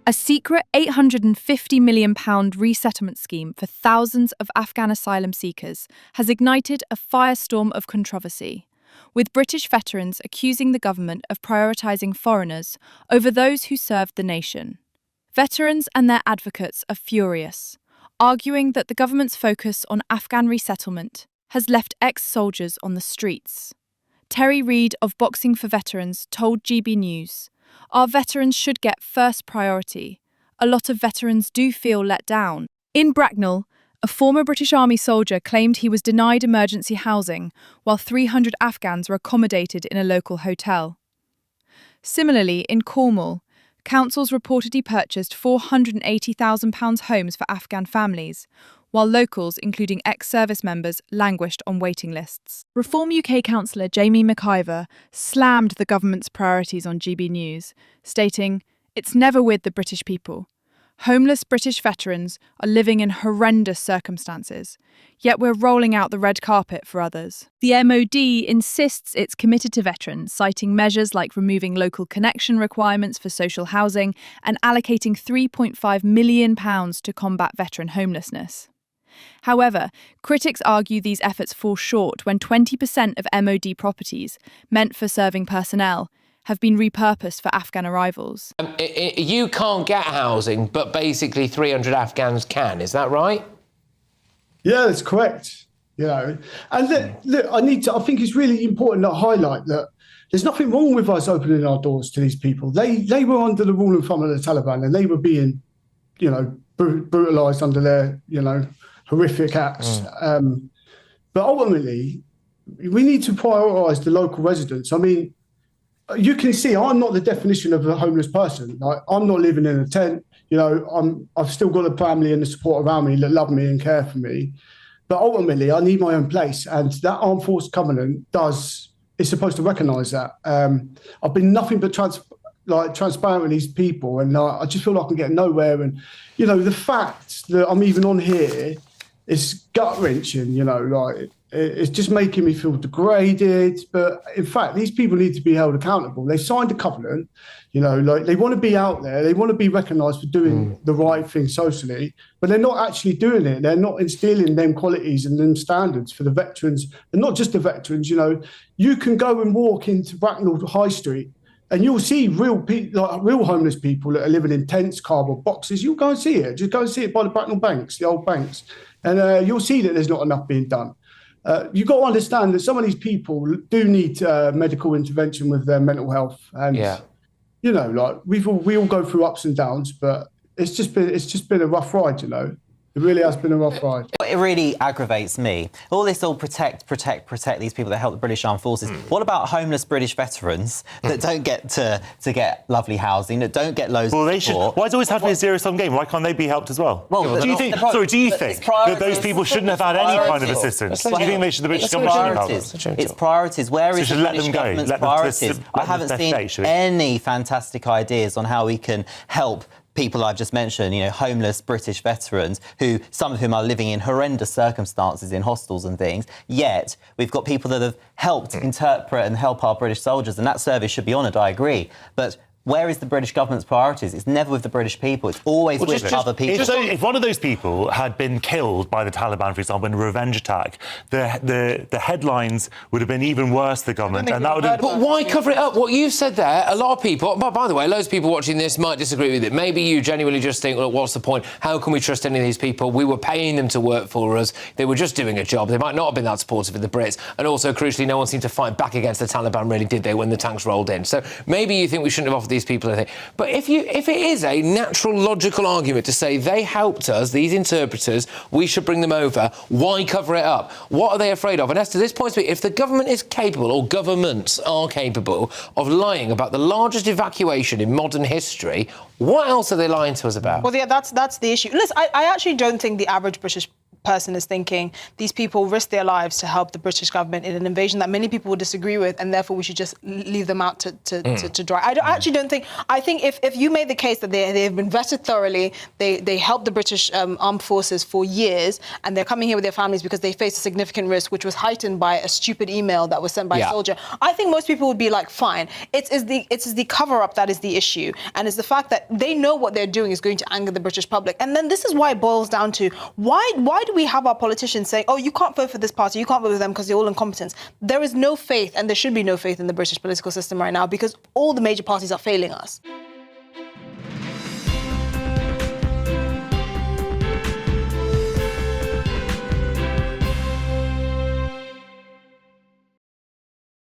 A secret £850 million resettlement scheme for thousands of Afghan asylum seekers has ignited a firestorm of controversy, with British veterans accusing the government of prioritising foreigners over those who served the nation. Veterans and their advocates are furious, arguing that the government's focus on Afghan resettlement has left ex-soldiers on the streets. Terry Reid of Boxing for Veterans told GB News, "Our veterans should get first priority. A lot of veterans do feel let down." In Bracknell, a former British Army soldier claimed he was denied emergency housing while 300 Afghans were accommodated in a local hotel. Similarly, in Cornwall, councils reportedly purchased £480,000 homes for Afghan families, while locals, including ex-service members, languished on waiting lists. Reform UK councillor Jamie McIver slammed the government's priorities on GB News, stating, "It's never with the British people. Homeless British veterans are living in horrendous circumstances, yet we're rolling out the red carpet for others." The MOD insists it's committed to veterans, citing measures like removing local connection requirements for social housing and allocating £3.5 million to combat veteran homelessness. However, critics argue these efforts fall short when 20% of MOD properties, meant for serving personnel, have been repurposed for Afghan arrivals. You can't get housing, but basically 300 Afghans can, is that right? Yeah, that's correct. You know, and look, I think it's really important to highlight that there's nothing wrong with us opening our doors to these people. They were under the rule and thumb of the Taliban, and they were being, brutalised under their, horrific acts. But ultimately, we need to prioritise the local residents. I mean, you can see I'm not the definition of a homeless person. Like, I'm not living in a tent. I've still got a family and the support around me that love me and care for me. But ultimately, I need my own place, and that Armed Forces Covenant is supposed to recognise that. I've been nothing but transparent with these people, and I just feel like I'm getting nowhere. And the fact that I'm even on here is gut wrenching. It's just making me feel degraded. But in fact, these people need to be held accountable. They signed a covenant. They want to be out there. They want to be recognised for doing the right thing socially, but they're not actually doing it. They're not instilling them qualities and them standards for the veterans, and not just the veterans. You can go and walk into Bracknell High Street, and you'll see real homeless people that are living in tents, cardboard boxes. You'll go and see it. Just go and see it by the Bracknell banks, the old banks, and you'll see that there's not enough being done. You've got to understand that some of these people do need medical intervention with their mental health, and we all go through ups and downs, but it's just been a rough ride. It really has been a rough ride. It really aggravates me. All this all protect these people that help the British Armed Forces. What about homeless British veterans that don't get to get lovely housing, that don't get loads of support? Why does it always have to be a zero-sum game? Why can't they be helped as well? Well, do you think that those people shouldn't have had any kind of assistance? Do you think they should the British government shouldn't have? It's priorities. Where is the British government's priorities? I haven't seen any fantastic ideas on how we can help people I've just mentioned, homeless British veterans, who some of whom are living in horrendous circumstances in hostels and things. Yet we've got people that have helped interpret and help our British soldiers, and that service should be honoured, I agree. But where is the British government's priorities? It's never with the British people. It's always with other people. If one of those people had been killed by the Taliban, for example, in a revenge attack, the headlines would have been even worse, the government. And that would have... But why cover it up? What you've said there, a lot of people... By the way, loads of people watching this might disagree with it. Maybe you genuinely just think, look, what's the point? How can we trust any of these people? We were paying them to work for us. They were just doing a job. They might not have been that supportive of the Brits. And also, crucially, no one seemed to fight back against the Taliban, really, did they, when the tanks rolled in? So maybe you think we shouldn't have offered these people anything. But if it is a natural, logical argument to say they helped us, these interpreters, we should bring them over, why cover it up? What are they afraid of? And as to this point, if the government is capable, or governments are capable, of lying about the largest evacuation in modern history, what else are they lying to us about? Well, yeah, that's the issue. Listen, I actually don't think the average British person is thinking these people risk their lives to help the British government in an invasion that many people would disagree with, and therefore we should just leave them out to dry. I actually don't think. I think if you made the case that they have been vetted thoroughly, they helped the British armed forces for years, and they're coming here with their families because they face a significant risk, which was heightened by a stupid email that was sent by a soldier. I think most people would be like, fine. It's the cover-up that is the issue, and it's the fact that they know what they're doing is going to anger the British public. And then this is why it boils down to why do we have our politicians saying, oh, you can't vote for this party, you can't vote for them because they're all incompetents. There is no faith, and there should be no faith in the British political system right now because all the major parties are failing us.